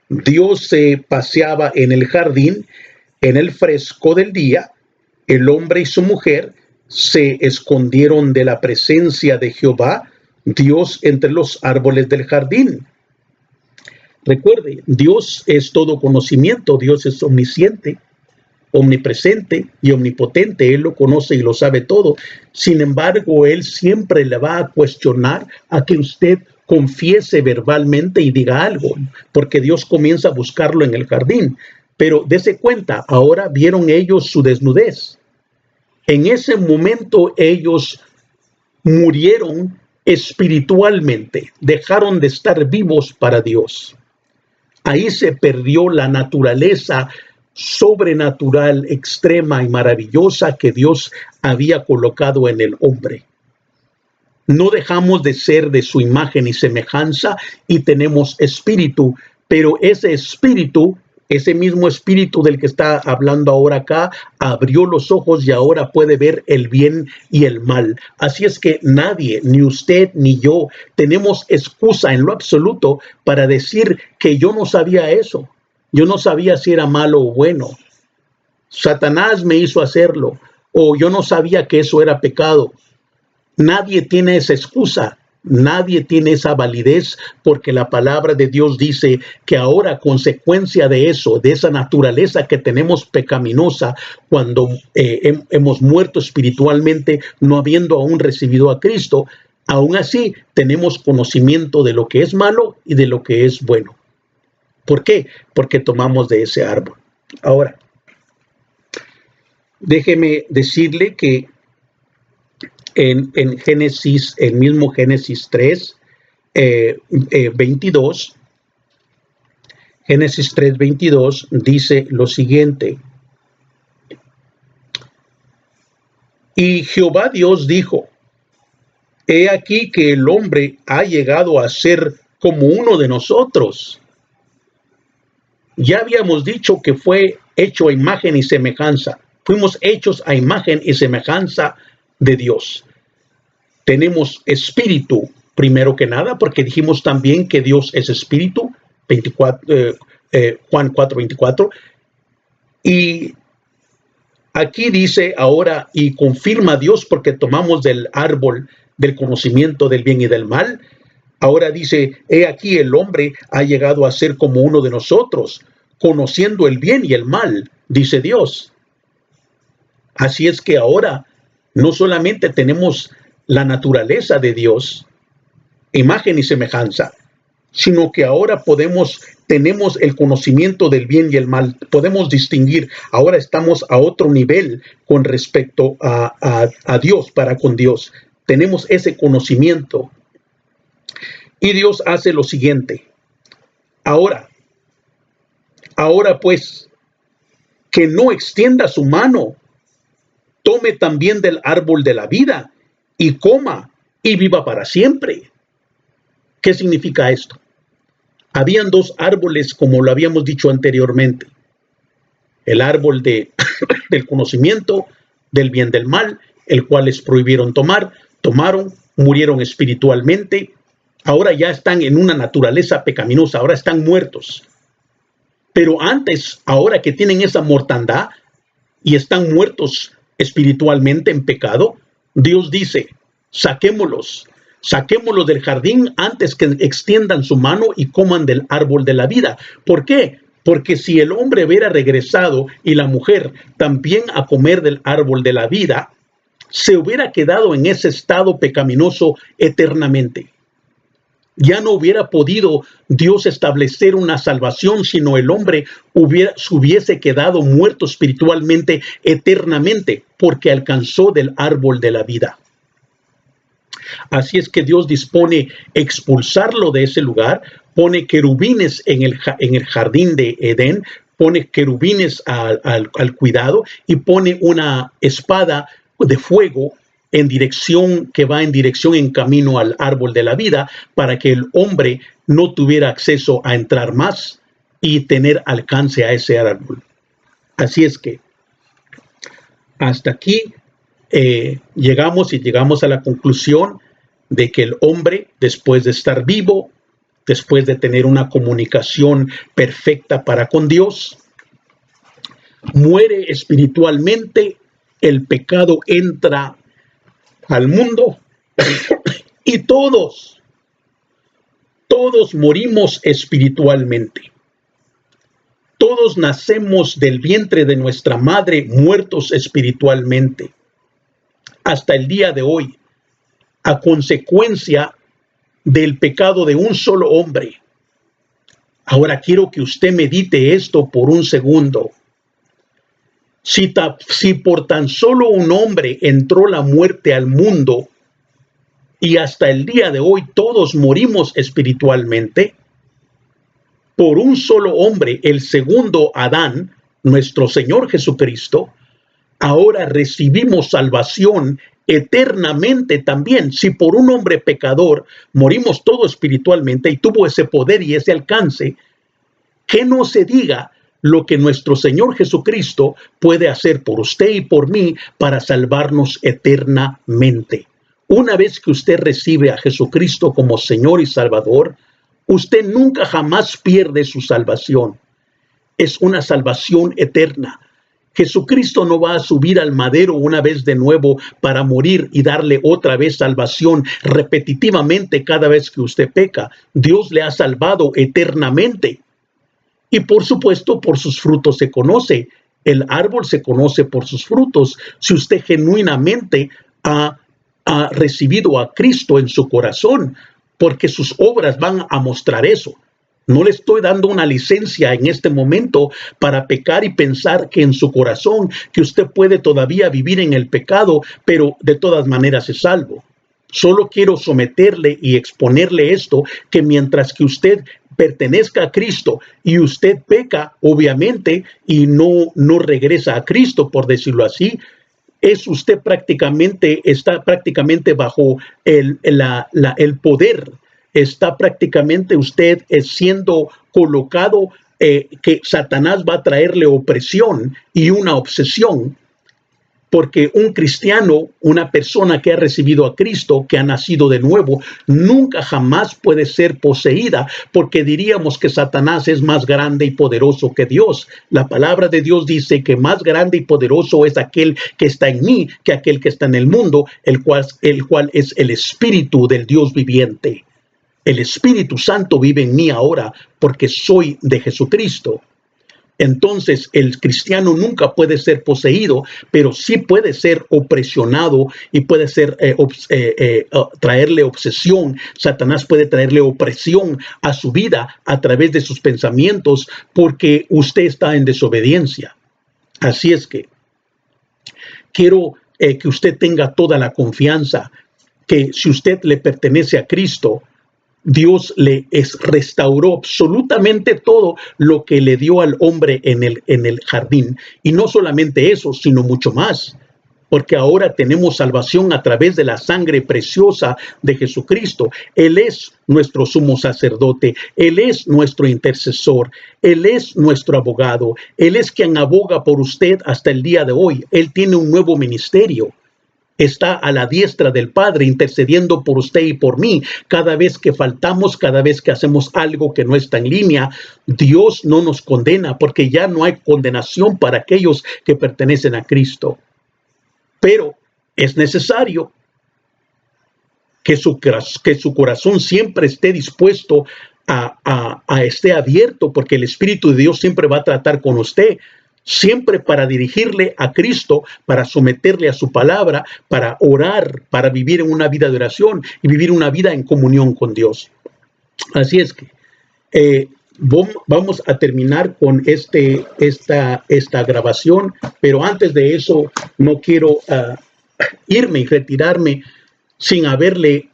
Dios se paseaba en el jardín en el fresco del día. El hombre y su mujer se escondieron de la presencia de Jehová, Dios, entre los árboles del jardín. Recuerde, Dios es todo conocimiento, Dios es omnisciente, omnipresente y omnipotente. Él lo conoce y lo sabe todo. Sin embargo, Él siempre le va a cuestionar a que usted confiese verbalmente y diga algo, porque Dios comienza a buscarlo en el jardín. Pero dése cuenta, ahora vieron ellos su desnudez. En ese momento ellos murieron espiritualmente, dejaron de estar vivos para Dios. Ahí se perdió la naturaleza sobrenatural, extrema y maravillosa que Dios había colocado en el hombre. No dejamos de ser de su imagen y semejanza y tenemos espíritu, pero ese espíritu, ese mismo espíritu del que está hablando ahora acá, abrió los ojos y ahora puede ver el bien y el mal. Así es que nadie, ni usted ni yo, tenemos excusa en lo absoluto para decir que yo no sabía eso. Yo no sabía si era malo o bueno. Satanás me hizo hacerlo, o yo no sabía que eso era pecado. Nadie tiene esa excusa. Nadie tiene esa validez, porque la palabra de Dios dice que ahora, a consecuencia de eso, de esa naturaleza que tenemos pecaminosa, cuando hemos muerto espiritualmente, no habiendo aún recibido a Cristo, aún así tenemos conocimiento de lo que es malo y de lo que es bueno. ¿Por qué? Porque tomamos de ese árbol. Ahora, déjeme decirle que en Génesis, el mismo Génesis 3, 22, Génesis 3, 22 dice lo siguiente. Y Jehová Dios dijo, he aquí que el hombre ha llegado a ser como uno de nosotros. Ya habíamos dicho que fue hecho a imagen y semejanza. Fuimos hechos a imagen y semejanza de Dios. Tenemos espíritu, primero que nada, porque dijimos también que Dios es espíritu, Juan 4:24. Y aquí dice ahora, y confirma Dios, porque tomamos del árbol del conocimiento del bien y del mal. Ahora dice, he aquí el hombre ha llegado a ser como uno de nosotros, conociendo el bien y el mal, dice Dios. Así es que ahora no solamente tenemos la naturaleza de Dios, imagen y semejanza, sino que ahora tenemos el conocimiento del bien y el mal, podemos distinguir. Ahora estamos a otro nivel con respecto a Dios, para con Dios. Tenemos ese conocimiento. Y Dios hace lo siguiente. Ahora pues, que no extienda su mano, tome también del árbol de la vida y coma y viva para siempre. ¿Qué significa esto? Habían dos árboles, como lo habíamos dicho anteriormente. El árbol del conocimiento del bien del mal, el cual les prohibieron tomar, tomaron, murieron espiritualmente. Ahora ya están en una naturaleza pecaminosa, ahora están muertos. Pero antes, ahora que tienen esa mortandad y están muertos espiritualmente en pecado, Dios dice, saquémoslos del jardín antes que extiendan su mano y coman del árbol de la vida. ¿Por qué? Porque si el hombre hubiera regresado y la mujer también a comer del árbol de la vida, se hubiera quedado en ese estado pecaminoso eternamente. Ya no hubiera podido Dios establecer una salvación, sino el hombre se hubiese quedado muerto espiritualmente eternamente, porque alcanzó del árbol de la vida. Así es que Dios dispone expulsarlo de ese lugar, pone querubines en el jardín de Edén, pone querubines al cuidado y pone una espada de fuego que va en dirección en camino al árbol de la vida, para que el hombre no tuviera acceso a entrar más y tener alcance a ese árbol. Así es que hasta aquí llegamos a la conclusión de que el hombre, después de estar vivo, después de tener una comunicación perfecta para con Dios, muere espiritualmente, el pecado entra al mundo y todos morimos espiritualmente. Todos nacemos del vientre de nuestra madre muertos espiritualmente. Hasta el día de hoy, a consecuencia del pecado de un solo hombre. Ahora quiero que usted medite esto por un segundo. Si por tan solo un hombre entró la muerte al mundo y hasta el día de hoy todos morimos espiritualmente, por un solo hombre, el segundo Adán, nuestro Señor Jesucristo, ahora recibimos salvación eternamente también. Si por un hombre pecador morimos todos espiritualmente y tuvo ese poder y ese alcance, que no se diga lo que nuestro Señor Jesucristo puede hacer por usted y por mí para salvarnos eternamente. Una vez que usted recibe a Jesucristo como Señor y Salvador, usted nunca jamás pierde su salvación. Es una salvación eterna. Jesucristo no va a subir al madero una vez de nuevo para morir y darle otra vez salvación repetitivamente cada vez que usted peca. Dios le ha salvado eternamente. Y por supuesto, por sus frutos se conoce. El árbol se conoce por sus frutos. Si usted genuinamente ha recibido a Cristo en su corazón, porque sus obras van a mostrar eso. No le estoy dando una licencia en este momento para pecar y pensar que en su corazón, que usted puede todavía vivir en el pecado, pero de todas maneras es salvo. Solo quiero someterle y exponerle esto, que mientras que usted pertenezca a Cristo y usted peca, obviamente, y no regresa a Cristo, por decirlo así, está prácticamente bajo el poder. Está prácticamente usted siendo colocado, que Satanás va a traerle opresión y una obsesión, porque un cristiano, una persona que ha recibido a Cristo, que ha nacido de nuevo, nunca jamás puede ser poseída, porque diríamos que Satanás es más grande y poderoso que Dios. La palabra de Dios dice que más grande y poderoso es aquel que está en mí que aquel que está en el mundo, el cual es el Espíritu del Dios viviente. El Espíritu Santo vive en mí ahora porque soy de Jesucristo. Entonces el cristiano nunca puede ser poseído, pero sí puede ser opresionado y puede ser traerle obsesión. Satanás puede traerle opresión a su vida a través de sus pensamientos, porque usted está en desobediencia. Así es que quiero que usted tenga toda la confianza que si usted le pertenece a Cristo, Dios le restauró absolutamente todo lo que le dio al hombre en el jardín. Y no solamente eso, sino mucho más. Porque ahora tenemos salvación a través de la sangre preciosa de Jesucristo. Él es nuestro sumo sacerdote. Él es nuestro intercesor. Él es nuestro abogado. Él es quien aboga por usted hasta el día de hoy. Él tiene un nuevo ministerio. está a la diestra del Padre intercediendo por usted y por mí. Cada vez que faltamos, cada vez que hacemos algo que no está en línea, Dios no nos condena, porque ya no hay condenación para aquellos que pertenecen a Cristo. Pero es necesario que su corazón siempre esté dispuesto esté abierto, porque el Espíritu de Dios siempre va a tratar con usted, siempre para dirigirle a Cristo, para someterle a su palabra, para orar, para vivir en una vida de oración y vivir una vida en comunión con Dios. Así es que vamos a terminar con esta grabación, pero antes de eso no quiero irme y retirarme sin haberle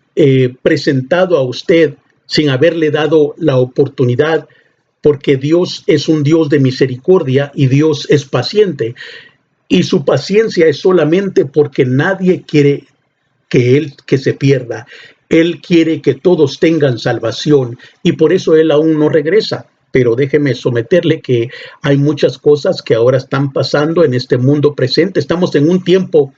presentado a usted, sin haberle dado la oportunidad, porque Dios es un Dios de misericordia y Dios es paciente. Y su paciencia es solamente porque nadie quiere que se pierda. Él quiere que todos tengan salvación y por eso Él aún no regresa. Pero déjeme someterle que hay muchas cosas que ahora están pasando en este mundo presente. Estamos en un tiempo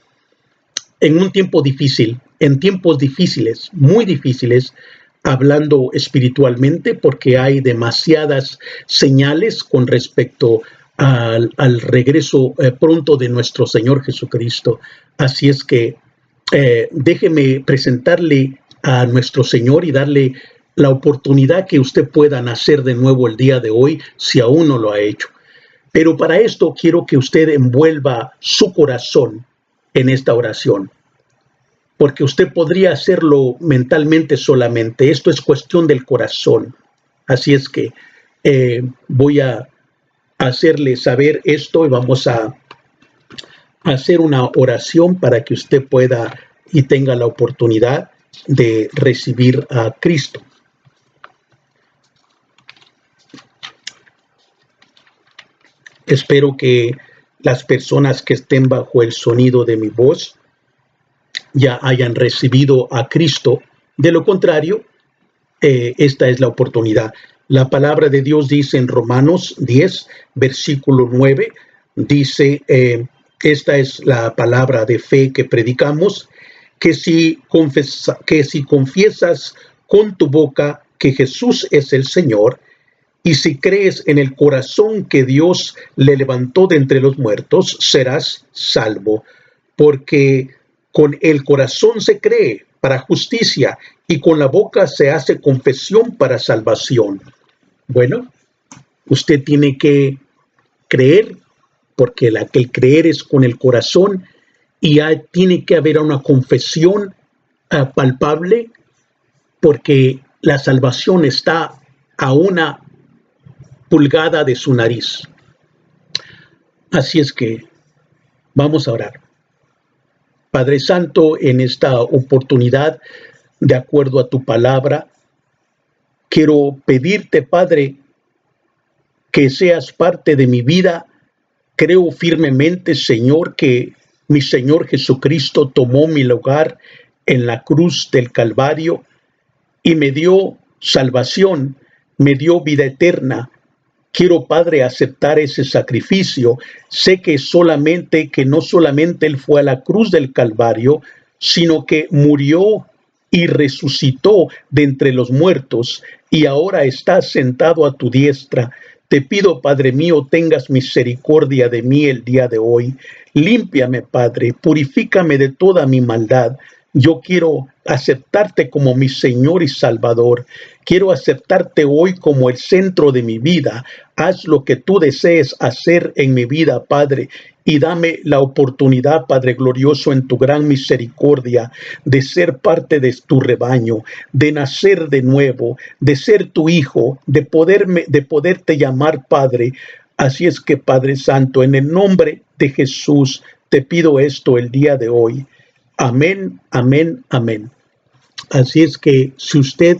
difícil, en tiempos difíciles, muy difíciles, hablando espiritualmente, porque hay demasiadas señales con respecto al regreso pronto de nuestro Señor Jesucristo. Así es que déjeme presentarle a nuestro Señor y darle la oportunidad que usted pueda nacer de nuevo el día de hoy, si aún no lo ha hecho. Pero para esto quiero que usted envuelva su corazón en esta oración, porque usted podría hacerlo mentalmente solamente. Esto es cuestión del corazón. Así es que voy a hacerle saber esto y vamos a hacer una oración para que usted pueda y tenga la oportunidad de recibir a Cristo. Espero que las personas que estén bajo el sonido de mi voz ya hayan recibido a Cristo. De lo contrario, esta es la oportunidad. La palabra de Dios dice en Romanos 10, versículo 9, dice, esta es la palabra de fe que predicamos, que si confiesas con tu boca que Jesús es el Señor, y si crees en el corazón que Dios le levantó de entre los muertos, serás salvo, porque con el corazón se cree para justicia y con la boca se hace confesión para salvación. Bueno, usted tiene que creer, porque el creer es con el corazón y tiene que haber una confesión palpable, porque la salvación está a una pulgada de su nariz. Así es que vamos a orar. Padre Santo, en esta oportunidad, de acuerdo a tu palabra, quiero pedirte, Padre, que seas parte de mi vida. Creo firmemente, Señor, que mi Señor Jesucristo tomó mi lugar en la cruz del Calvario y me dio salvación, me dio vida eterna. Quiero, Padre, aceptar ese sacrificio. Sé que no solamente Él fue a la cruz del Calvario, sino que murió y resucitó de entre los muertos y ahora está sentado a tu diestra. Te pido, Padre mío, tengas misericordia de mí el día de hoy. Límpiame, Padre, purifícame de toda mi maldad. Yo quiero aceptarte como mi Señor y Salvador. Quiero aceptarte hoy como el centro de mi vida. Haz lo que tú desees hacer en mi vida, Padre, y dame la oportunidad, Padre glorioso, en tu gran misericordia, de ser parte de tu rebaño, de nacer de nuevo, de ser tu hijo, de poderte llamar Padre. Así es que, Padre Santo, en el nombre de Jesús, te pido esto el día de hoy. Amén, amén, amén. Así es que si usted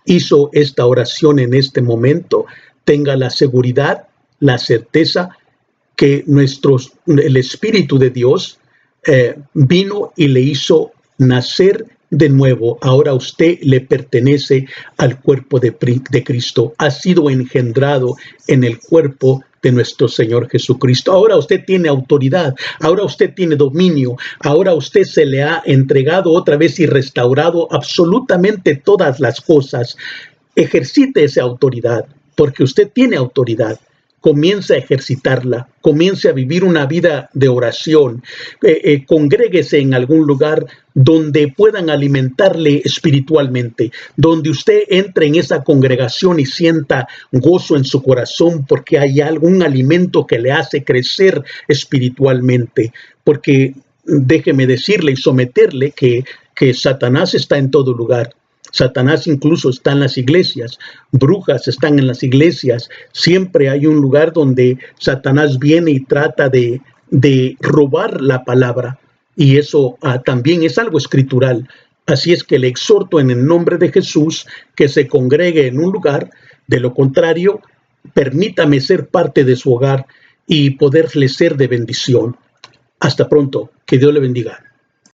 hizo esta oración en este momento, tenga la seguridad, la certeza que el Espíritu de Dios vino y le hizo nacer de nuevo. Ahora usted le pertenece al cuerpo de Cristo. Ha sido engendrado en el cuerpo de nuestro Señor Jesucristo. Ahora usted tiene autoridad, ahora usted tiene dominio, ahora usted se le ha entregado otra vez y restaurado absolutamente todas las cosas. Ejercite esa autoridad, porque usted tiene autoridad. Comience a ejercitarla, comience a vivir una vida de oración, congréguese en algún lugar donde puedan alimentarle espiritualmente, donde usted entre en esa congregación y sienta gozo en su corazón porque hay algún alimento que le hace crecer espiritualmente, porque déjeme decirle y someterle que Satanás está en todo lugar. Satanás incluso está en las iglesias, brujas están en las iglesias, siempre hay un lugar donde Satanás viene y trata de robar la palabra, y eso también es algo escritural. Así es que le exhorto en el nombre de Jesús que se congregue en un lugar, de lo contrario, permítame ser parte de su hogar y poderle ser de bendición. Hasta pronto, que Dios le bendiga.